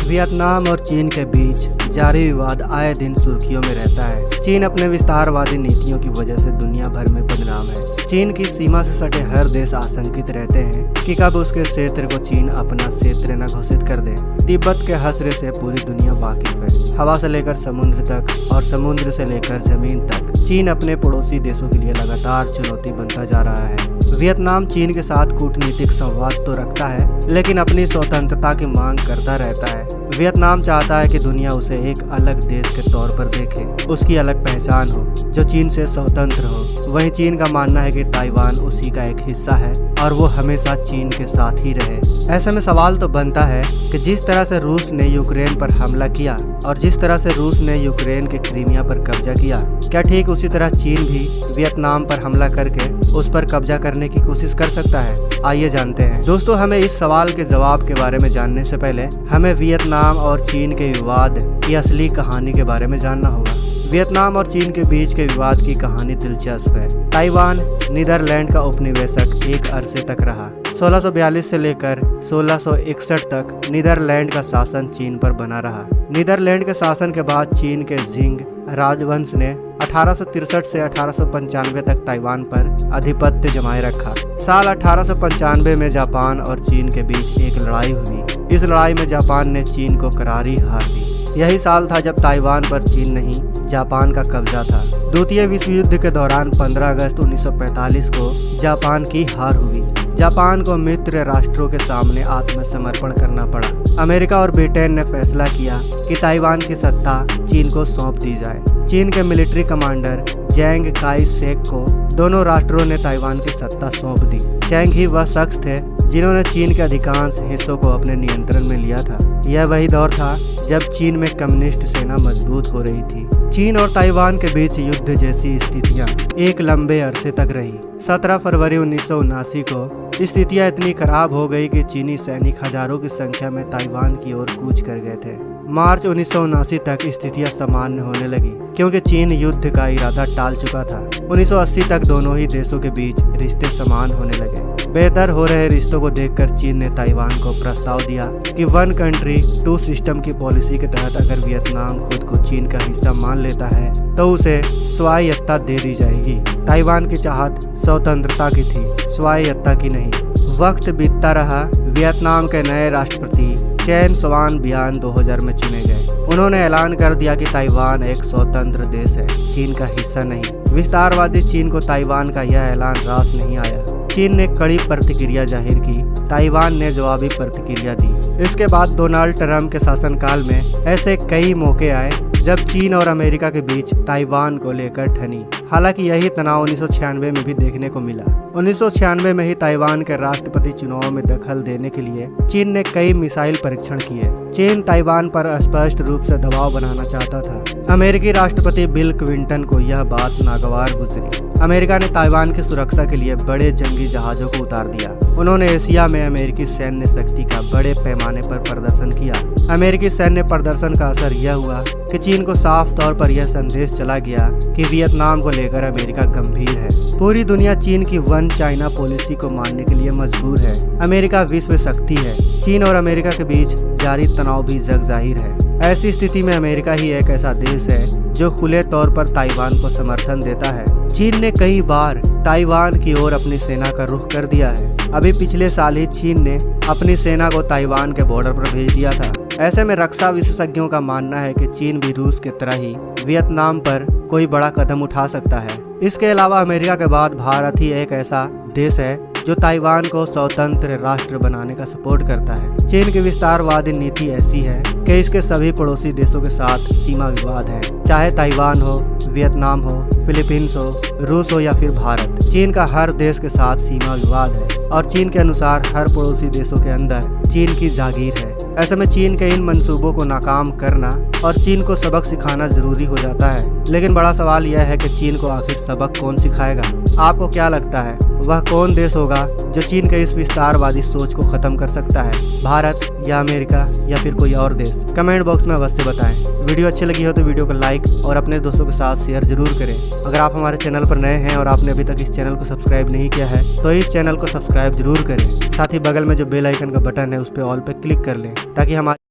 Vietnam और चीन के बीच जारी विवाद आए दिन सुर्खियों में रहता है। चीन अपने विस्तारवादी नीतियों की वजह से दुनिया भर में बदनाम है। चीन की सीमा से सटे हर देश आशंकित रहते हैं कि कब उसके क्षेत्र को चीन अपना क्षेत्र न घोषित कर दे। तिब्बत के हसरे से पूरी दुनिया वाकिफ है। हवा से लेकर समुद्र तक और समुद्र से लेकर जमीन तक चीन अपने पड़ोसी देशों के लिए लगातार चुनौती बनता जा रहा है। वियतनाम चीन के साथ कूटनीतिक संवाद तो रखता है, लेकिन अपनी स्वतंत्रता की मांग करता रहता है। वियतनाम चाहता है कि दुनिया उसे एक अलग देश के तौर पर देखे, उसकी अलग पहचान हो जो चीन से स्वतंत्र हो। वहीं चीन का मानना है कि ताइवान उसी का एक हिस्सा है और वो हमेशा चीन के साथ ही रहे। ऐसे में सवाल तो बनता है कि जिस तरह से रूस ने यूक्रेन पर हमला किया और जिस तरह से रूस ने यूक्रेन के क्रीमिया पर कब्जा किया, क्या ठीक उसी तरह चीन भी वियतनाम पर हमला करके उस पर कब्जा करने की कोशिश कर सकता है? आइए जानते हैं। दोस्तों, हमें इस सवाल के जवाब के बारे में जानने से पहले हमें वियतनाम और चीन के विवाद की असली कहानी के बारे में जानना होगा। वियतनाम और चीन के बीच के विवाद की कहानी दिलचस्प है। ताइवान नीदरलैंड का उपनिवेशक एक अरसे तक रहा। 1642 से लेकर 1661 तक नीदरलैंड का शासन चीन पर बना रहा। नीदरलैंड के शासन के बाद चीन के जिंग राजवंश ने 1863 से 1895 तक ताइवान पर आधिपत्य जमाए रखा। साल 1895 में जापान और चीन के बीच एक लड़ाई हुई। इस लड़ाई में जापान ने चीन को करारी हार दी। यही साल था जब ताइवान पर चीन नहीं जापान का कब्जा था। द्वितीय विश्व युद्ध के दौरान 15 अगस्त 1945 को जापान की हार हुई। जापान को मित्र राष्ट्रों के सामने आत्मसमर्पण करना पड़ा। अमेरिका और ब्रिटेन ने फैसला किया कि ताइवान की सत्ता चीन को सौंप दी जाए। चीन के मिलिट्री कमांडर जेंग काई शेक को दोनों राष्ट्रों ने ताइवान की सत्ता सौंप दी। जेंग ही वह शख्स थे जिन्होंने चीन के अधिकांश हिस्सों को अपने नियंत्रण में लिया था। यह वही दौर था जब चीन में कम्युनिस्ट सेना मजबूत हो रही थी। चीन और ताइवान के बीच युद्ध जैसी स्थितियां एक लंबे अरसे तक रही। 17 फरवरी 1979 को स्थितियां इतनी खराब हो गई कि चीनी सैनिक हजारों की संख्या में ताइवान की ओर कूच कर गए थे। मार्च 1979 तक स्थितियां सामान्य होने लगी क्योंकि चीन युद्ध का इरादा टाल चुका था। 1980 तक दोनों ही देशों के बीच रिश्ते समान होने लगे। बेहतर हो रहे रिश्तों को देखकर चीन ने ताइवान को प्रस्ताव दिया कि 1 कंट्री 2 सिस्टम की पॉलिसी के तहत अगर वियतनाम खुद को चीन का हिस्सा मान लेता है तो उसे स्वायत्तता दे दी जाएगी। ताइवान की चाहत स्वतंत्रता की थी, स्वायत्तता की नहीं। वक्त बीतता रहा। वियतनाम के नए राष्ट्रपति चैन स्वान बियान 2000 में चुने गए। उन्होंने ऐलान कर दिया कि ताइवान एक स्वतंत्र देश है, चीन का हिस्सा नहीं। विस्तारवादी चीन को ताइवान का यह ऐलान रास नहीं आया। चीन ने कड़ी प्रतिक्रिया जाहिर की। ताइवान ने जवाबी प्रतिक्रिया दी। इसके बाद डोनाल्ड ट्रंप के शासनकाल में ऐसे कई मौके आए जब चीन और अमेरिका के बीच ताइवान को लेकर ठनी। हालांकि यही तनाव 1996 में भी देखने को मिला। 1996 में ही ताइवान के राष्ट्रपति चुनाव में दखल देने के लिए चीन ने कई मिसाइल परीक्षण किए। चीन ताइवान पर स्पष्ट रूप से दबाव बनाना चाहता था। अमेरिकी राष्ट्रपति बिल क्लिंटन को यह बात नागवार गुजरी। अमेरिका ने ताइवान की सुरक्षा के लिए बड़े जंगी जहाजों को उतार दिया। उन्होंने एशिया में अमेरिकी सैन्य शक्ति का बड़े पैमाने पर प्रदर्शन किया। अमेरिकी सैन्य प्रदर्शन का असर यह हुआ कि चीन को साफ तौर पर यह संदेश चला गया कि वियतनाम को लेकर अमेरिका गंभीर है। पूरी दुनिया चीन की 1 चाइना पॉलिसी को मानने के लिए मजबूर है। अमेरिका विश्व शक्ति है। चीन और अमेरिका के बीच जारी तनाव भी जग जाहिर है। ऐसी स्थिति में अमेरिका ही एक ऐसा देश है जो खुले तौर पर ताइवान को समर्थन देता है। चीन ने कई बार ताइवान की ओर अपनी सेना का रुख कर दिया है। अभी पिछले साल ही चीन ने अपनी सेना को ताइवान के बॉर्डर पर भेज दिया था। ऐसे में रक्षा विशेषज्ञों का मानना है कि चीन भी रूस की तरह ही वियतनाम पर कोई बड़ा कदम उठा सकता है। इसके अलावा अमेरिका के बाद भारत ही एक ऐसा देश है जो ताइवान को स्वतंत्र राष्ट्र बनाने का सपोर्ट करता है। चीन की विस्तारवादी नीति ऐसी है कि इसके सभी पड़ोसी देशों के साथ सीमा विवाद है, चाहे ताइवान हो, वियतनाम हो, फिलीपींस हो, रूस हो या फिर भारत। चीन का हर देश के साथ सीमा विवाद है और चीन के अनुसार हर पड़ोसी देशों के अंदर चीन की जागीर है। ऐसे में चीन के इन मंसूबों को नाकाम करना और चीन को सबक सिखाना जरूरी हो जाता है। लेकिन बड़ा सवाल यह है कि चीन को आखिर सबक कौन सिखाएगा? आपको क्या लगता है वह कौन देश होगा जो चीन के इस विस्तारवादी सोच को खत्म कर सकता है? भारत या अमेरिका या फिर कोई और देश? कमेंट बॉक्स में अवश्य बताएं। वीडियो अच्छी लगी हो तो वीडियो को लाइक और अपने दोस्तों के साथ शेयर जरूर करें। अगर आप हमारे चैनल पर नए हैं और आपने अभी तक इस चैनल को सब्सक्राइब नहीं किया है तो इस चैनल को सब्सक्राइब जरूर करें। साथ ही बगल में जो बेल आइकन का बटन है उस पर ऑल पे क्लिक कर लें ताकि हमारे